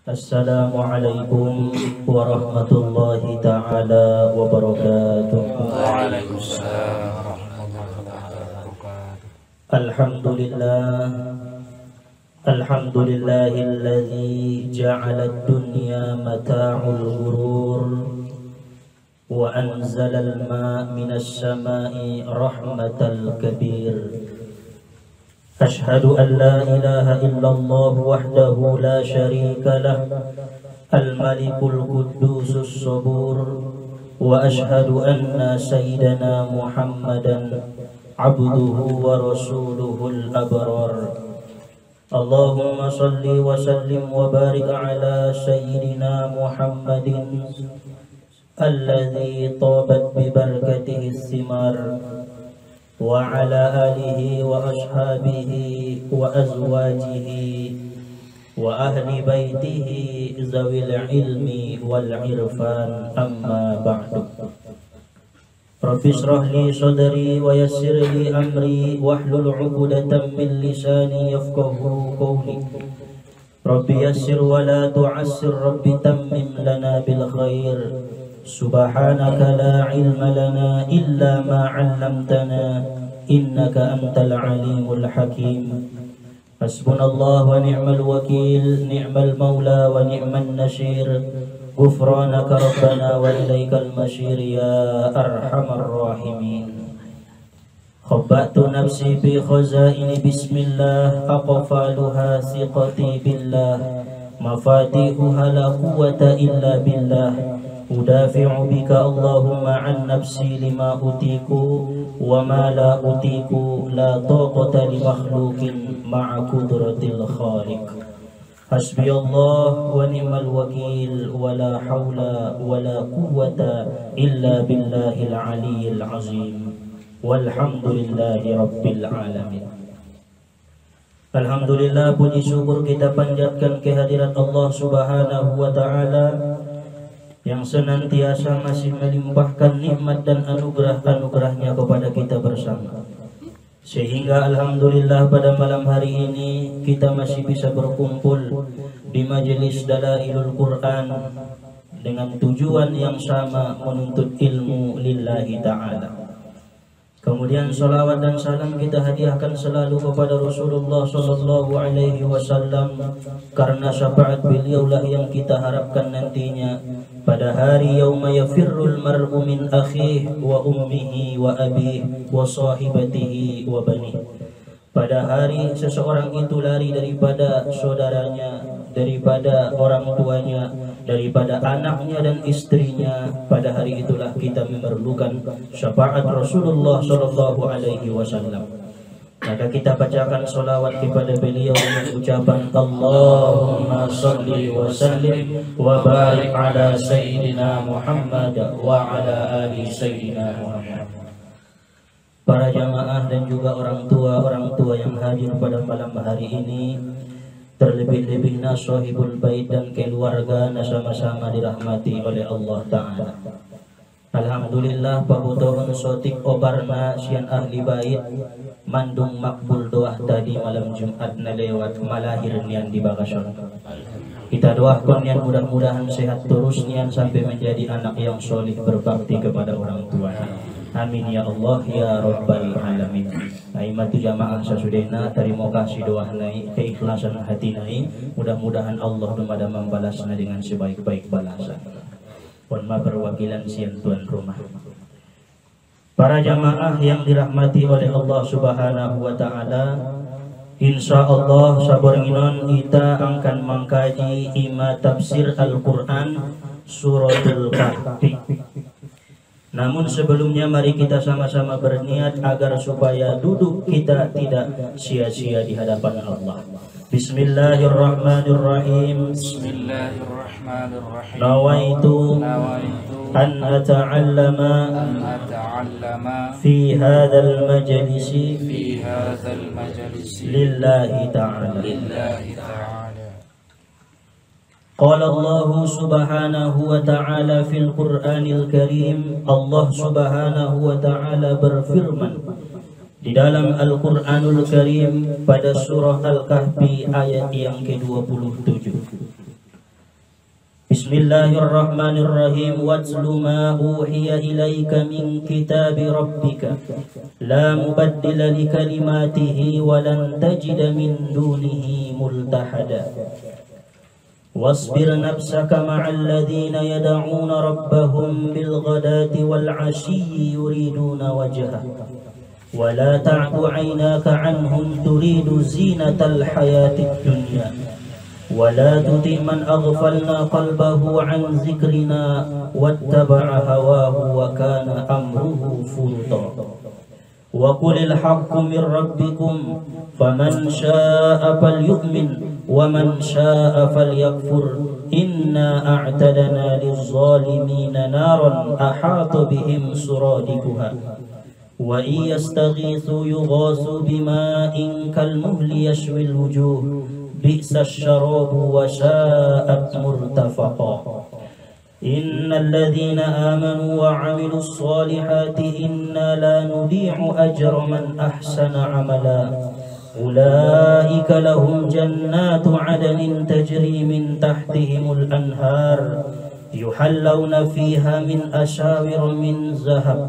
Assalamualaikum warahmatullahi ta'ala wabarakatuh. Waalaikumsalam warahmatullahi wabarakatuh. Alhamdulillahilladzi ja'ala ad-dunya mata'ul ghurur wa anzala al-ma'a minas sama'i rahmatal kabir. Ashhadu an la ilaha illallah wahdahu la syarika lah al-malikul quddusus sabur wa ashhadu anna sayyidana Muhammadan abduhu wa rasuluhul abrar. Allahumma salli wa sallim wa barik ala sayyidina Muhammadin alladhi tabat bi barakatihi thimar wa ala alihi wa ashabihi wa azwajihi wa ahli baitihi zawil ilmi wal irfan, amma ba'du. Rabbi shrah li sadri wa yassir li amri wahlul 'uqdatam min lisani yafqahu qawli. Rabbi yassir wa la tu'assir, Rabbi tammim lana bil khair. Subhanaka la ilma lana illa ma 'allamtana innaka antal alimul hakim. Hasbunallah wa ni'mal wakil, ni'mal maula wa ni'man nasir. Ghufranaka rabbana wa ilaikal masyir ya arhamar rahimin. Khabbatu nafsi bi khazaini bismillah, aqfaluha thiqati billah, mafatihuha la quwwata illa billah. Udafi'u bika Allahumma an nafsi lima utiku wa ma la utiku, la taqata li makhlukin ma'a qudratil khaliq. Hasbi Allah wa ni'mal wakil wa la hawla wa la quwwata illa billahil aliyyil azim. Walhamdulillahi rabbil alamin. Alhamdulillah, puji syukur kita panjatkan kehadirat Allah subhanahu wa ta'ala yang senantiasa masih melimpahkan nikmat dan anugerah-anugerahnya kepada kita bersama, sehingga alhamdulillah pada malam hari ini kita masih bisa berkumpul di majelis Dalailul Quran dengan tujuan yang sama, menuntut ilmu lillahi ta'ala. Kemudian salawat dan salam kita hadiahkan selalu kepada Rasulullah sallallahu alaihi wasallam, karena syafaat beliaulah yang kita harapkan nantinya pada hari yauma yafirrul mar'u min akhihi wa ummihi wa abihi wa sahibatihi wa banihi. Pada hari seseorang itu lari daripada saudaranya, daripada orang tuanya, daripada anaknya dan istrinya. Pada hari itulah kita memerlukan syafaat Rasulullah sallallahu alaihi wasallam. Maka kita bacakan salawat kepada beliau dengan ucapan Allahumma salli wa sallim wa barik ala sayyidina Muhammad wa ala ali sayyidina Muhammad. Para jamaah dan juga orang tua yang hadir pada malam hari ini, terlebih-lebihnya sahibul bait dan keluarga sama-sama dirahmati oleh Allah Ta'ala. Alhamdulillah, pabutohon sotik obarna sian ahli bait mandung makbul doa tadi malam Jumat na lewat malahir nian di Bagason. Kita doakan nian mudah-mudahan sehat terus nian sampai menjadi anak yang solih berbakti kepada orang tuanya. Amin ya Allah ya Rabbal alamin. Aimatu jamaah sasudena, terima kasih doa nai, keikhlasan hati nai. Mudah-mudahan Allah dumada membalasnya dengan sebaik-baik balasan. Pun ma perwakilan sian tuan rumah. Para jamaah yang dirahmati oleh Allah Subhanahu wa taala, insyaallah sabarnginon kita akan mengkaji ima tafsir Al-Qur'an suratul Kahfi. Namun sebelumnya mari kita sama-sama berniat agar supaya duduk kita tidak sia-sia di hadapan Allah. Bismillahirrahmanirrahim. Bismillahirrahmanirrahim. Nawaitu an ata'allama fi hadzal majlisi lillahi ta'ala. Qala Allah subhanahu wa ta'ala fil Qur'anil Karim. Allah subhanahu wa ta'ala berfirman di dalam Al-Qur'anul Karim pada surah Al-Kahfi ayat yang ke-27. Bismillahirrahmanirrahim. Watlu ma uhiya ilaika min kitabi rabbika la mubaddila li kalimatihi wa lan tajida min dunihi multahada. Wasbir nafsaka ma'al ladzina yad'una rabbahum bil ghadati wal 'ashiyyi yuriduna wajhah wa la ta'du 'aynaka 'anhum turidu zinatal hayatid dunya ولا تطع من أغفلنا قلبه عن ذكرنا واتبع هواه وكان أمره فرطا وقل الحق من ربكم فمن شاء فليؤمن ومن شاء فليكفر إنا أعتدنا للظالمين نارا أحاط بهم سرادقها وإن يستغيثوا يغاثوا بماء كالمهل يشوي الوجوه بئس الشراب وساءت مرتفقا إن الذين آمنوا وعملوا الصالحات إنا لا نضيع أجر من أحسن عملا أولئك لهم جنات عدن تجري من تحتهم الأنهار يحلون فيها من أساور من ذهب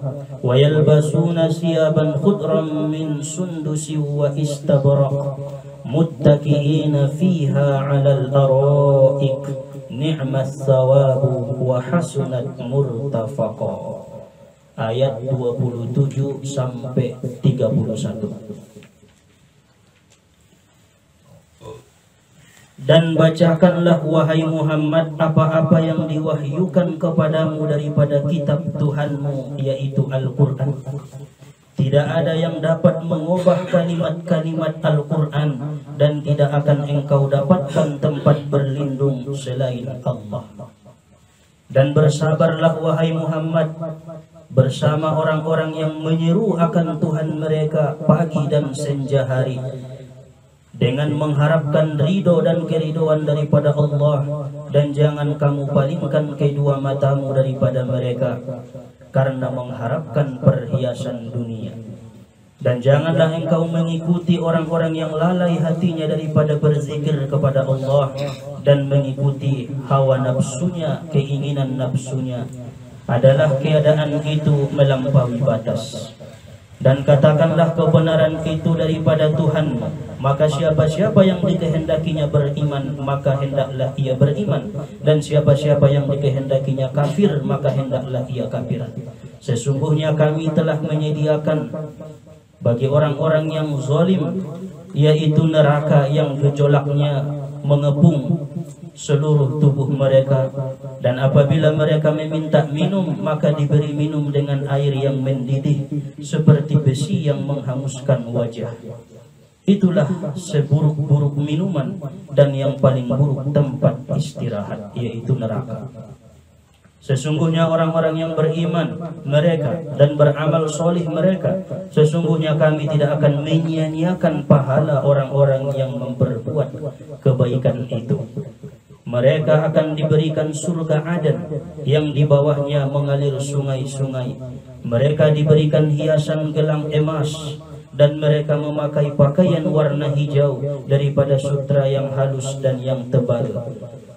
ويلبسون ثيابا خضرا من سندس واستبرق متكئين فيها على الأرائك نعم الثواب وحسنت مرتفقا. Ayat 27 sampai 31. Dan bacakanlah wahai Muhammad apa-apa yang diwahyukan kepadamu daripada kitab Tuhanmu, yaitu Al-Quran. Tidak ada yang dapat mengubah kalimat-kalimat Al-Quran, dan tidak akan engkau dapatkan tempat berlindung selain Allah. Dan bersabarlah wahai Muhammad bersama orang-orang yang menyeru akan Tuhan mereka pagi dan senja hari, dengan mengharapkan ridho dan keridhoan daripada Allah, dan jangan kamu palingkan kedua matamu daripada mereka karena mengharapkan perhiasan dunia. Dan janganlah engkau mengikuti orang-orang yang lalai hatinya daripada berzikir kepada Allah dan mengikuti hawa nafsunya, keinginan nafsunya. Adalah keadaan itu melampaui batas. Dan katakanlah kebenaran itu daripada Tuhan, maka siapa-siapa yang dikehendakinya beriman, maka hendaklah ia beriman, dan siapa-siapa yang dikehendakinya kafir, maka hendaklah ia kafir. Sesungguhnya kami telah menyediakan bagi orang-orang yang zalim, yaitu neraka yang gejolaknya mengepung seluruh tubuh mereka, dan apabila mereka meminta minum, maka diberi minum dengan air yang mendidih seperti besi yang menghanguskan wajah. Itulah seburuk-buruk minuman dan yang paling buruk tempat istirahat, yaitu neraka. Sesungguhnya orang-orang yang beriman mereka dan beramal solih mereka, sesungguhnya kami tidak akan menyia-nyiakan pahala orang-orang yang memperbuat kebaikan itu. Mereka akan diberikan surga Aden yang di bawahnya mengalir sungai-sungai. Mereka diberikan hiasan gelang emas, dan mereka memakai pakaian warna hijau daripada sutra yang halus dan yang tebal.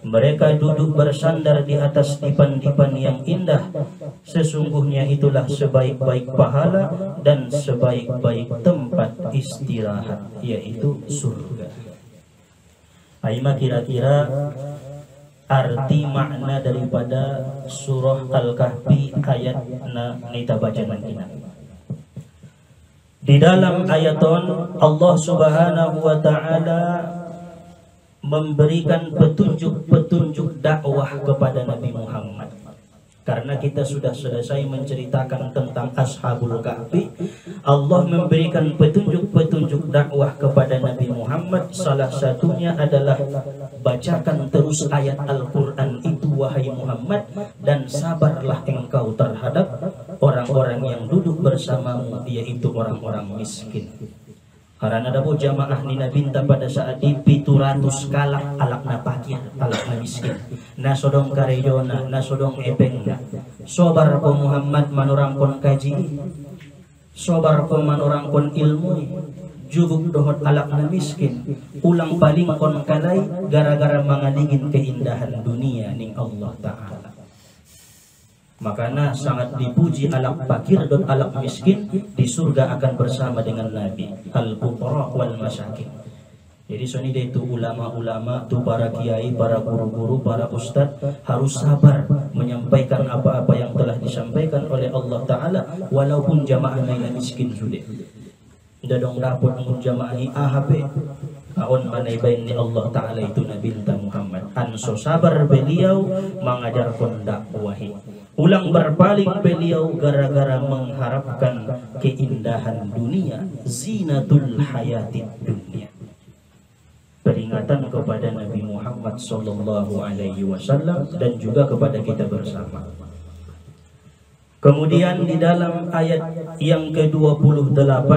Mereka duduk bersandar di atas dipan-dipan yang indah. Sesungguhnya itulah sebaik-baik pahala dan sebaik-baik tempat istirahat, yaitu surga. Aima kira-kira arti makna daripada surah Al-Kahfi ayat na nita bacaman kita. Di dalam ayaton Allah Subhanahu wa taala memberikan petunjuk-petunjuk dakwah kepada Nabi Muhammad. Karena kita sudah selesai menceritakan tentang Ashabul Kahfi, Allah memberikan petunjuk-petunjuk dakwah kepada Nabi Muhammad. Salah satunya adalah bacakan terus ayat Al-Quran itu wahai Muhammad, dan sabarlah engkau terhadap orang-orang yang duduk bersamamu, yaitu orang-orang miskin. Karena ada jamaah nina binta pada saat di 700 kalak alak na pakir, alak na miskin, na sodong karejona, na sodong epengna. Sobar ko Muhammad manurangkon kaji, sobar ko manurangkon ilmu, jubuk dohot alakna miskin, ulang paling kon kalai gara-gara mangalingin keindahan dunia ning Allah Ta'ala. Makanya sangat dipuji alak fakir dan alak miskin di surga akan bersama dengan Nabi, al-fuqara wal masakin. Jadi soni itu ulama-ulama, tu para kiai, para guru-guru, para ustadz harus sabar menyampaikan apa-apa yang telah disampaikan oleh Allah Ta'ala, walaupun jamaah lain miskin sudah. Udah dong dapat menjamahi AHP aon manay bain ni Allah Ta'ala itu Nabi Muhammad. Anso sabar beliau mengajarkan dakwahi. Ulang berpaling beliau gara-gara mengharapkan keindahan dunia, zinatul hayatid dunia. Peringatan kepada Nabi Muhammad sallallahu alaihi wasallam dan juga kepada kita bersama. Kemudian di dalam ayat yang ke-28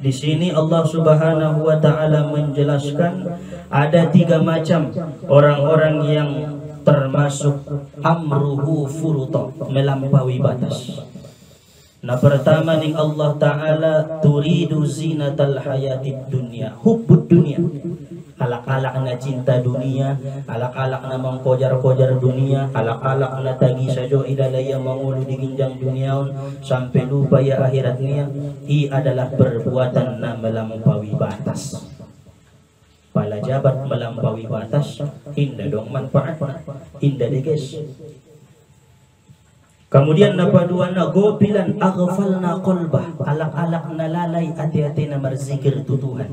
di sini Allah Subhanahu wa taala menjelaskan ada 3 macam orang-orang yang termasuk amruhu furuta, melampaui batas. Nah, pertama ning Allah Ta'ala turidu zinatal hayatid dunia, hubbud dunia. Alak-alak na cinta dunia, alak-alak na mengkojar-kojar dunia, alak-alak na tagi sajo idalaya mangulu di ginjang duniaun sampai lupa ya akhiratnya. I adalah perbuatan na melampaui batas. Pala jabat melampaui batas, indah dong manfaatnya, indah deh guys. Kemudian napaduana gopilan aghfalna qalbah, alak-alak na lalai hati-hati na berzikir tu Tuhan.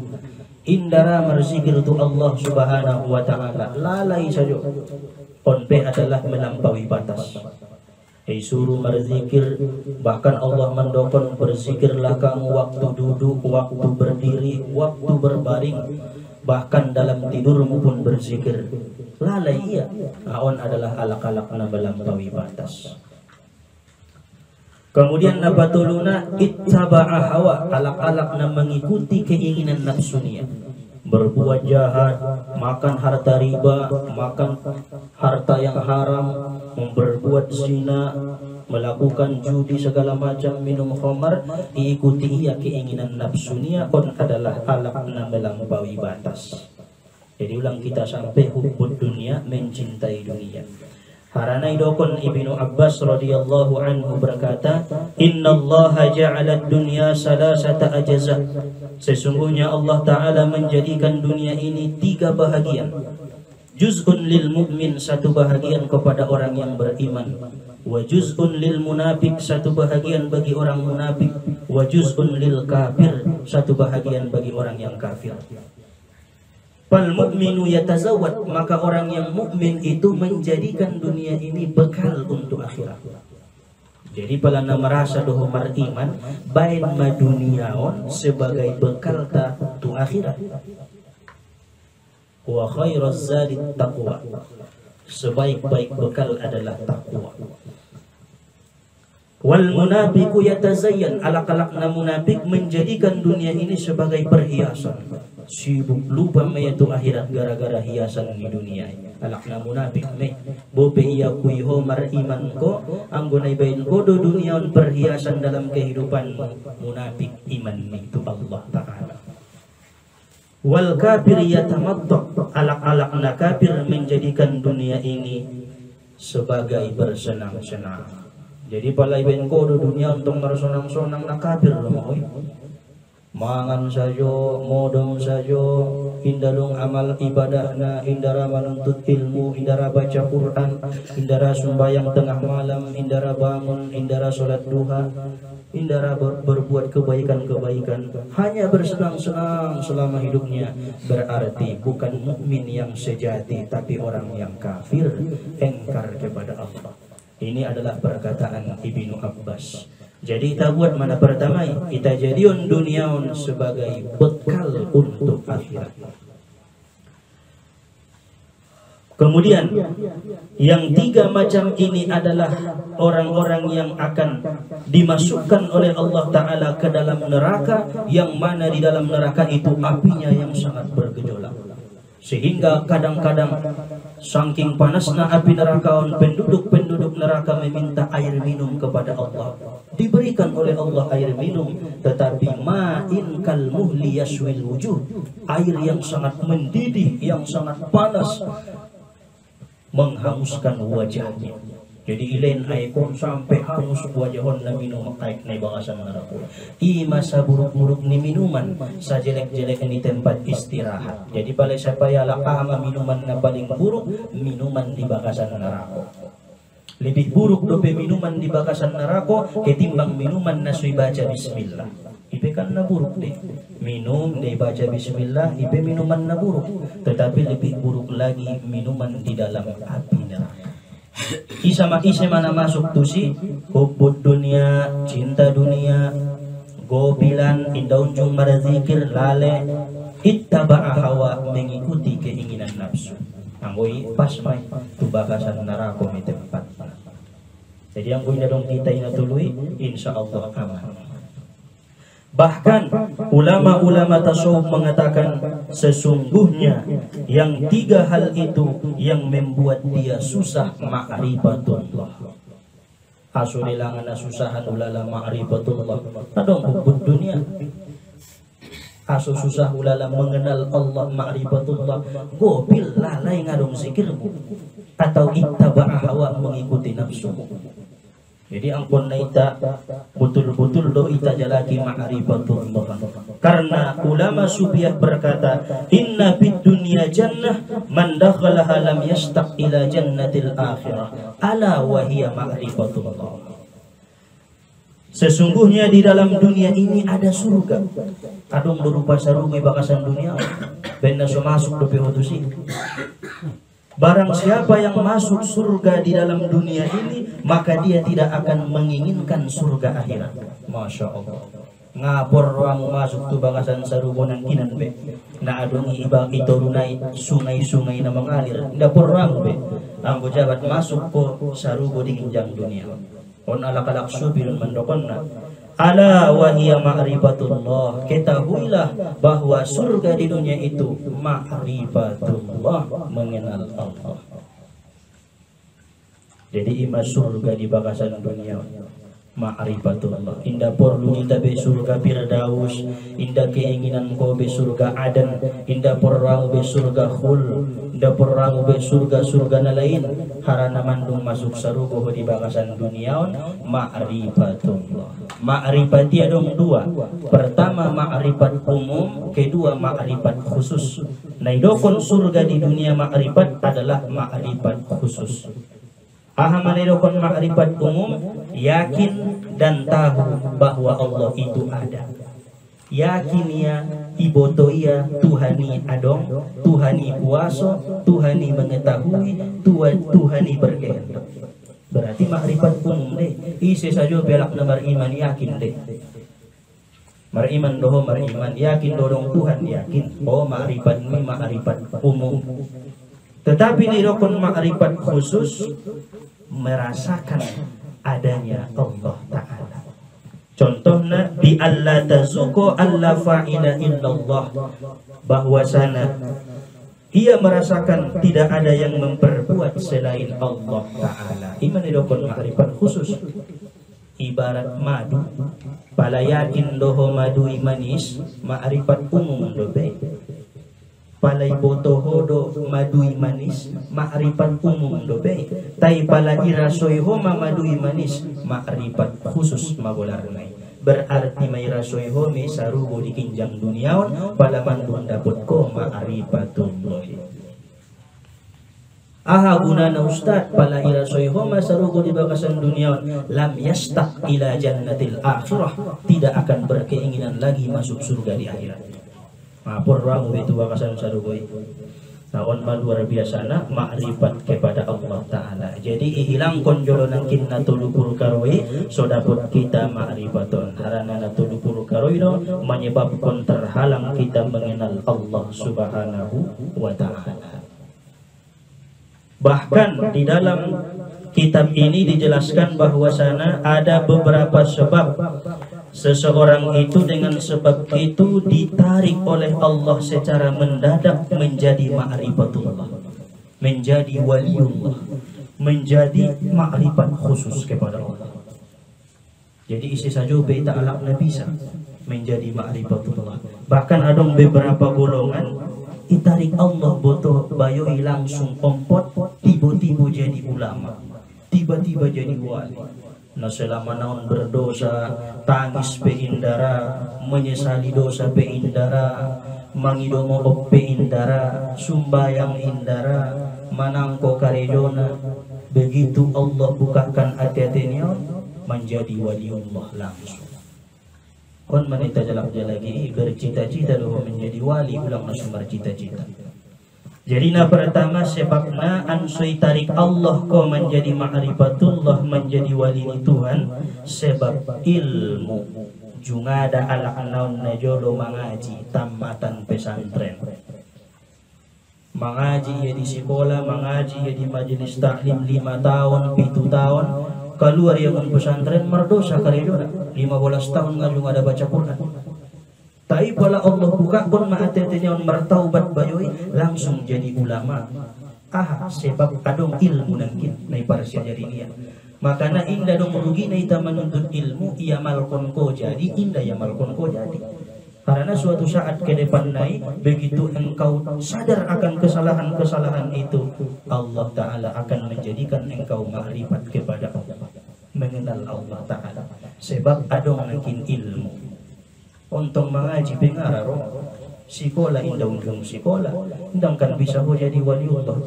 Indara berzikir tu Allah Subhanahu wa taala, lalai saja. Onpe adalah melampaui batas. Suruh berzikir, bahkan Allah mendokon berzikirlah kamu waktu duduk, waktu berdiri, waktu berbaring, bahkan dalam tidurmu pun berzikir. Lalai iya, aon adalah alak-alak na melampaui batas. Kemudian nabatuluna ittaba'a hawa, alak-alak na mengikuti keinginan nafsunya, berbuat jahat, makan harta riba, makan harta yang haram, berbuat zina, melakukan judi segala macam, minum khamar, diikuti ia keinginan nafsunya, kon adalah alak na melampaui batas. Jadi ulang kita sampai hubbud dunia, mencintai dunia. Harana idokon Ibnu Abbas radhiyallahu anhu berkata, innallaha ja'ala dunya salasata ajza. Sesungguhnya Allah Ta'ala menjadikan dunia ini 3 bahagian. Juz'un lil mu'min, 1 bahagian kepada orang yang beriman. Wa juz'un lil munafik, 1 bahagian bagi orang munafik. Wa juz'un lil kafir, 1 bahagian bagi orang yang kafir. Fal mu'minu yatazawwad, maka orang yang mukmin itu menjadikan dunia ini bekal untuk akhirat. Jadi pala na merasa doh mariman bain ma duniaon sebagai bekal ta tu akhirat. Wa khairaz zadi taqwa, sebaik-baik bekal adalah takwa. Wal munafiqu yatazayyan, alak-alak na munafik menjadikan dunia ini sebagai perhiasan. Sibuk lupa mayatu akhirat gara-gara hiasan di dunia. Alak na munafik me bobe iya kuiho mariman ko anggonay bain ko do duniaon perhiasan dalam kehidupan munafik iman itu Allah Ta'ala. Wal kafir yatamattu, alak-alak na kafir menjadikan dunia ini sebagai bersenang-senang. Jadi palay bain ko do dunia untuk bersenang-senang na kafir loh. Mangan sajo, modong sajo, indalung amal ibadahna, indara menuntut ilmu, indara baca Quran, indara sembahyang tengah malam, indara bangun, indara sholat duha, indara berbuat kebaikan-kebaikan, hanya bersenang-senang selama hidupnya, berarti bukan mukmin yang sejati, tapi orang yang kafir, engkar kepada Allah. Ini adalah perkataan Ibnu Abbas. Jadi kita buat mana pertama, kita jadikan duniaun sebagai bekal untuk akhirat. Kemudian yang 3 macam ini adalah orang-orang yang akan dimasukkan oleh Allah Ta'ala ke dalam neraka, yang mana di dalam neraka itu apinya yang sangat bergejolak. Sehingga kadang-kadang saking panasnya api neraka, penduduk-penduduk neraka meminta air minum kepada Allah. Diberikan oleh Allah air minum, tetapi ma'in kal muhli yaswil wujuh, air yang sangat mendidih, yang sangat panas, menghanguskan wajahnya. Jadi ilain aikon sampai hangus wajahon na minum aik na bakasan neraka. Masa buruk-buruk ni minuman, sa jelek-jelek ni tempat istirahat. Jadi pala siapa ya lakama minuman na paling buruk, minuman di bakasan neraka. Lebih buruk dope minuman di bakasan neraka ketimbang minuman na suy baca bismillah. Ipe kan na buruk deh. Minum deh baca bismillah, ipe minuman na buruk. Tetapi lebih buruk lagi minuman di dalam api neraka. Isama mana masuk tuh si hubud dunia, cinta dunia, gobilan, indaunjung marazikir, lale, ittaba'a hawa, mengikuti keinginan nafsu. Anggoy pas may tubakasan neraka may tempat. Jadi ang kuya dong kita inatuluy, insya Allah aman. Bahkan ulama-ulama tasawuf mengatakan sesungguhnya yang tiga hal itu yang membuat dia susah ma'rifatullah. Asulilangan na susahan ulala ma'rifatullah. Adong hubud dunia. Aso susah ulala mengenal Allah ma'rifatullah. Gobil lalai ngadong zikirmu. Atau ittaba'a hawa mengikuti nafsumu. Jadi ampun naita betul-betul do ita jalaki ma'rifatullah. Karena ulama sufiah berkata, inna fid dunya jannah man dakhalaha lam yastaq ila jannatil akhirah ala wa hiya ma'rifatullah. Sesungguhnya di dalam dunia ini ada surga. Adong berupa sarungi bakasan dunia. Benda so masuk do pehutusi. Barang siapa yang masuk surga di dalam dunia ini, maka dia tidak akan menginginkan surga akhirat. Masya Allah. Ngapor orang masuk tu bakasan sarubonan kinan be. Na adungi ibang itorunai sungai-sungai na mengalir. Dapur orang be. Ang jabat masuk ko sarubo di kinjang dunia. On alakalak subirun mandokonna. Ala wahiyya ma'rifatullah. Ketahuilah bahwa surga di dunia itu ma'rifatullah, mengenal Allah. Jadi ima surga di bakasan dunia ma'rifatullah. Indah porlu kita be surga Firdaus, indah keinginan ko be surga Adan, indah porang be surga Khul, indah porang be surga na lain. Harana mandung masuk sarugo di bakasan dunia ma'rifatullah. Ma'rifati adong dua. Pertama ma'rifat umum, kedua ma'rifat khusus. Naidokon surga di dunia ma'rifat adalah ma'rifat khusus. Ahamanidokon ma'rifat umum, yakin dan tahu bahwa Allah itu ada. Yakin ya, iboto ya, Tuhani adong, Tuhani puaso, Tuhani mengetahui, Tuhani berkehendak. Berarti makrifat umum deh. Isi saja belak na mariman yakin deh. Mariman doho mariman yakin dorong Tuhan yakin. Oh makrifat ini makrifat umum. Tetapi nirokon makrifat khusus merasakan adanya Allah Ta'ala. Contohnya di Allah tazuko Allah fa'ila illallah, bahwasana ia merasakan tidak ada yang memperbuat selain Allah Ta'ala. Iman idokon makrifat khusus. Ibarat madu, pala yakin doho madu manis, makrifat umum dobe. Palay botoho do madu manis, makrifat umum dobe. Tai pala irasoy ho madu manis, makrifat khusus magolarnay. Berarti may rasoy ho may sarugo di kinjang duniaon pala mandun dapat ko ma'rifatullah. Aha guna na ustad pala irasoy ho masarugo di bakasan duniaon lam yastaq ila jannatil akhirah, tidak akan berkeinginan lagi masuk surga di akhirat. Mapur ramu itu bakasan sarugo itu. Naon luar biasa na makrifat kepada Allah Ta'ala. Jadi ihilang konjolo ng kinatulupur karoi, so dapat kita makrifaton. Harana natulupur karoi no, menyebabkan terhalang kita mengenal Allah Subhanahu wa Ta'ala. Bahkan di dalam kitab ini dijelaskan bahwasana ada beberapa sebab seseorang itu dengan sebab itu ditarik oleh Allah secara mendadak menjadi ma'rifatullah, menjadi waliullah, menjadi ma'rifat khusus kepada Allah. Jadi isi saja beta alakna bisa menjadi ma'rifatullah. Bahkan ada beberapa golongan ditarik Allah botoh bayoi langsung kompot, tiba-tiba jadi ulama, tiba-tiba jadi wali. Nah selama naon berdosa, tangis pe indara, menyesali dosa pe indara, mangidomo pe indara, sumbayang indara, manangko karejona. Begitu Allah bukakan hati-hatinya, menjadi waliullah langsung. Kon manita jalak lagi bercita-cita doa menjadi wali ulang langsung bercita-cita. Jadi na pertama sebabna ansoi tarik Allah ko menjadi ma'rifatullah, menjadi wali Tuhan sebab ilmu. Jungada ala naon najolo mengaji tamatan pesantren. Mengaji ya di sekolah, mengaji ya di majelis taklim 5 tahun, 7 tahun. Keluar yang pesantren merdosa karena 15 tahun ngajung ada baca Quran. Tapi pala Allah buka pun ma'atetenya on mertaubat bayoi langsung jadi ulama. Sebab adong ilmu nangkin nai parsia jarinia. Makana indah dong merugi nai ta menuntut ilmu ia malkon ko jadi indah ya malkon ko jadi. Karena suatu saat ke depan nai begitu engkau sadar akan kesalahan-kesalahan itu, Allah Ta'ala akan menjadikan engkau ma'rifat kepada Allah, mengenal Allah Ta'ala. Sebab adong nangkin ilmu. Untuk mengaji pengararo sekolah indang sekolah indang kan bisa ho jadi waliullah,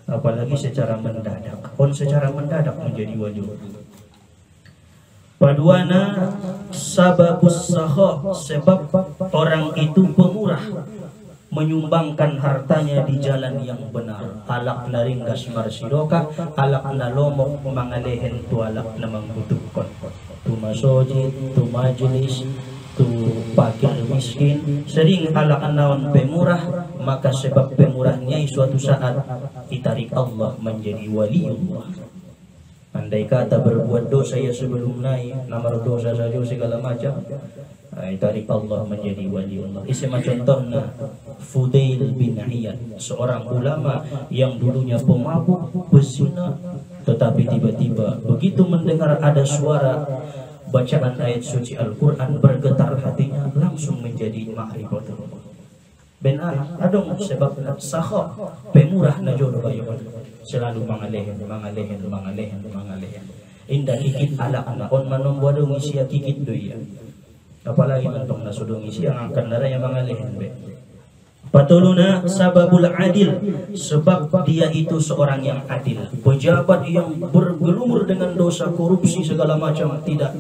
apalagi secara mendadak. Secara mendadak menjadi waliullah. Paduana sababus sakha, sebab orang itu pemurah, menyumbangkan hartanya di jalan yang benar. Alak na ringgas marsiroka, alak na lomok mangalehen tu alak na mangbutukon. Tu masojid, tu majelis, tu pakir miskin, sering alak naon pemurah, maka sebab pemurahnya suatu saat ditarik Allah menjadi waliullah. Andai kata berbuat dosa ya sebelum naik, nomor dosa saja segala macam, tarik Allah menjadi waliullah. Isma contohnya Fudail bin Iyad, seorang ulama yang dulunya pemabuk, pezina, tetapi tiba-tiba begitu mendengar ada suara bacaan ayat suci Al-Quran, bergetar hatinya, langsung menjadi ma'rifatullah. Benar, adong sebab sakha pemurah na jodoh bayon, selalu mangalehen. Indah kikit ala anak on manom bodong isi kikit doya. Apalagi mentong nasudong isi ang akan nara yang mangalehen be. Patuluna sababul adil, sebab dia itu seorang yang adil. Pejabat yang bergelumur dengan dosa, korupsi segala macam, tidak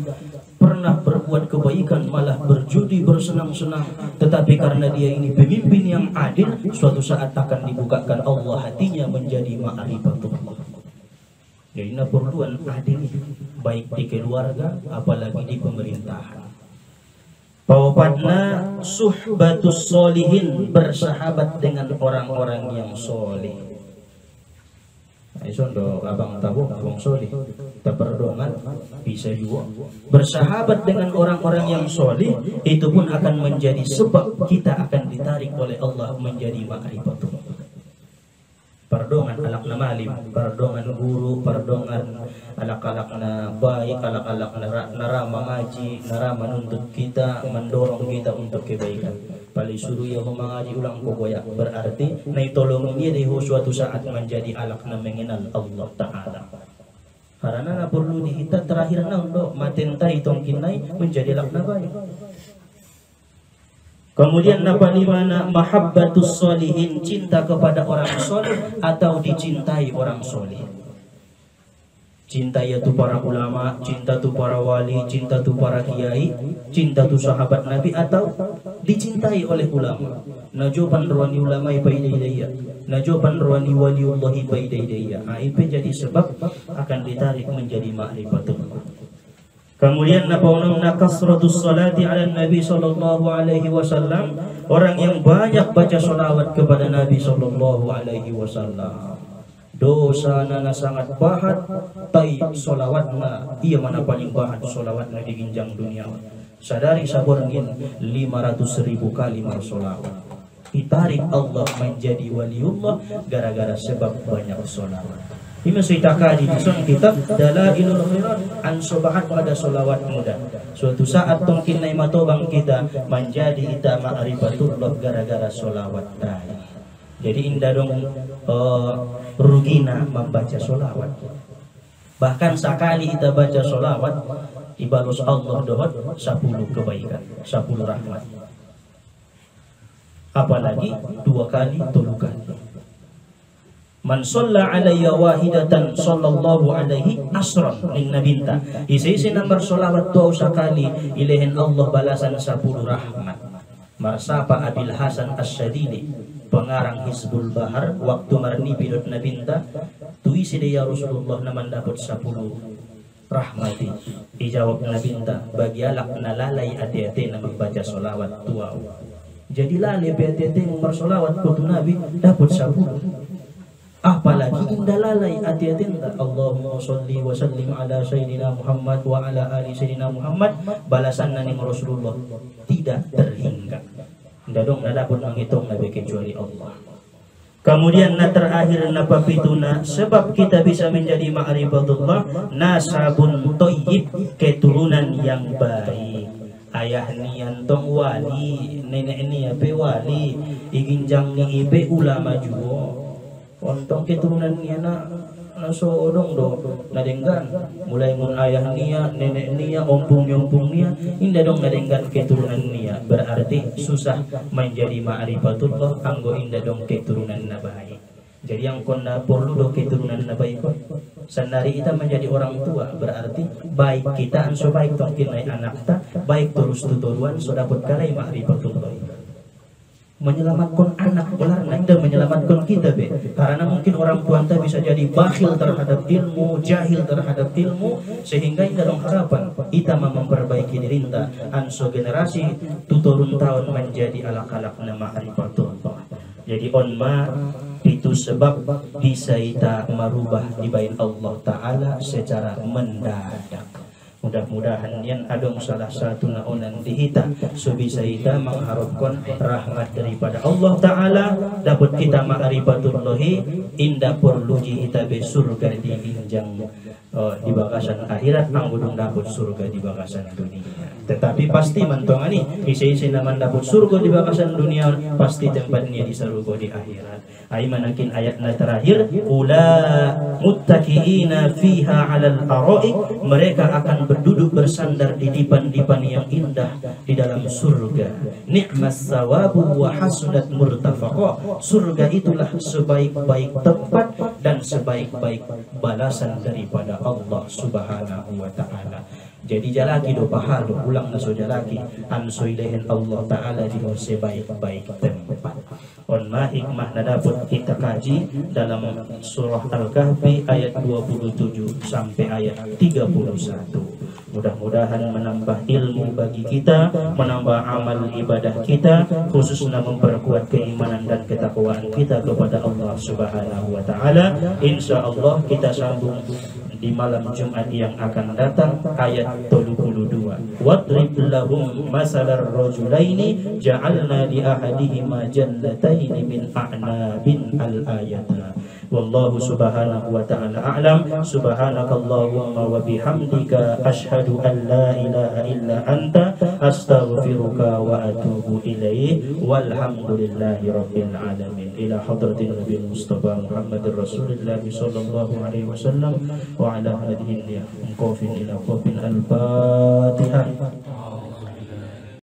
pernah berbuat kebaikan, malah berjudi bersenang-senang. Tetapi karena dia ini pemimpin yang adil, suatu saat akan dibukakan Allah hatinya menjadi ma'rifatullah. Jadi ini perluan adil, baik di keluarga apalagi di pemerintahan. Pawapadna suhbatus solihin, bersahabat dengan orang-orang yang soleh. Isondo abang tahu abang soleh, kita berdongan bisa juga. Bersahabat dengan orang-orang yang soleh itu pun akan menjadi sebab kita akan ditarik oleh Allah menjadi ma'rifatullah. Perdongan alakna malim, perdongan guru, perdongan alak-alakna baik, alak-alakna nara mengaji, nara menuntut kita, mendorong kita untuk kebaikan. Paling suruh ya mengaji ulang kokoya, berarti nai tolong dia di suatu saat menjadi alakna mengenal Allah Ta'ala. Karena na perlu dihita terakhir na untuk matentai tongkinai menjadi alakna baik. Kemudian napa dimana mahabbatus solihin, cinta kepada orang soleh atau dicintai orang soleh. Cinta yaitu para ulama, cinta tu para wali, cinta tu para kiai, cinta tu sahabat Nabi, atau dicintai oleh ulama. Najoban ruani ulama ibaidaya, najoban ruani waliullahi ibaidaya. Itu jadi sebab akan ditarik menjadi ma'rifatullah. Kemudian napaunamna kasratus salati ala Nabi sallallahu alaihi wasallam, orang yang banyak baca salawat kepada Nabi sallallahu alaihi wasallam. dosa nana sangat pahat, tai solawatna iya mana paling pahat solawatna di ginjang dunia. Sadari saborngin 500.000 kali marsolawat. Ditarik Allah menjadi waliullah gara-gara sebab banyak solawat. Ini cerita kaji di son kitab Dalailul Khairat an sobahat pada solawat muda. Suatu saat tongkin naik matobang kita menjadi ita ma'rifatullah gara-gara solawat tadi. Jadi indah dong rugina membaca solawat. Bahkan sekali kita baca solawat dibalas Allah dohot 10 kebaikan, 10 rahmat. Apalagi 2 kali, 3 kali. Man shalla alayya wahidatan sallallahu alaihi asran min nabinta. Isi nomor solawat tuh sekali ilahin Allah balasan 10 rahmat. Marsapa Abil Hasan As-Sadili pengarang Hizbul Bahar waktu marni bidot nabinta tuisi dia Rasulullah naman dapat 10 rahmati. Dijawab nabinta bagi alak nalalai ati-ati na membaca solawat tuau. Jadi lalai ati-ati mempersolawat kutu nabi dapat 10. Apalagi indah lalai hati-hati Allahumma sholli wa sallim ala sayyidina Muhammad wa ala ali sayyidina Muhammad balasan nani Rasulullah tidak terhingga. Ndak dong ndak dapat menghitung nabi kecuali Allah. Kemudian na terakhir na papituna sebab kita bisa menjadi ma'rifatullah nasabun thayyib keturunan yang baik. Ayah ni antong wali, nenek ni ape wali, iginjang ni ibe ulama juga. Ontong keturunan niya na nasoodong do nadenggan mulai mun ayah niya nenek niya ompong niya indah dong nadenggan keturunan niya berarti susah menjadi ma'rifatullah anggo indah dong keturunan na baik. Jadi yang kona perlu do keturunan na baik sandari kita menjadi orang tua berarti baik kita anso baik tong kinai anak ta baik terus tuturuan so dapat kalai ma'rifatullah. Menyelamatkan anak belar dan menyelamatkan kita be karena mungkin orang tua anda bisa jadi bakhil terhadap ilmu, jahil terhadap ilmu sehingga indah dong harapan kita memperbaiki diri anda anso generasi tuturun tahun menjadi alak-alak nama ma'rifatullah. Jadi onma itu sebab bisa kita merubah dibain Allah Ta'ala secara mendadak. Mudah-mudahan yang adong salah satu naonan dihita so bisa kita mengharapkan rahmat daripada Allah Ta'ala dapat kita ma'rifatullahi indah perluji kita be surga di ginjang di bagasan akhirat anggudung dapat surga di bagasan dunia. Tetapi pasti mentongani isi-isi naman dapat surga di bagasan dunia pasti tempatnya di surga di akhirat. Ai manakin ayatnya terakhir ula muttaqiina fiha 'alal araik mereka akan berduduk bersandar di dipan-dipan yang indah di dalam surga. Ni'mas sawabu wa hasunat murtafaqa. Surga itulah sebaik-baik tempat dan sebaik-baik balasan daripada Allah Subhanahu wa Ta'ala. Jadi jalaki do pahala ulang na so jalaki anso ilahin Allah Ta'ala di sebaik-baik tempat. On ma hikmah na dapat kita kaji dalam surah Al-Kahfi ayat 27 sampai ayat 31. Mudah-mudahan menambah ilmu bagi kita, menambah amal ibadah kita, khususnya memperkuat keimanan dan ketakwaan kita kepada Allah Subhanahu wa Ta'ala. Insya-Allah kita sambung di malam Jumat yang akan datang ayat 32. Wadrib lahum masalar rajulaini ja'alna li ahadihima jannataini min a'nabin al-ayatna. Wallahu subhanahu wa ta'ala a'lam. Subhanakallahumma wa bihamdika ashhadu an la ilaha illa anta astaghfiruka wa atubu ilaih. Walhamdulillahi rabbil alamin. Ila hadratin Nabi Mustafa Muhammadir Rasulullah sallallahu alaihi wasallam wa ala alihi wa sahbihi ila qafin al-Fatihah.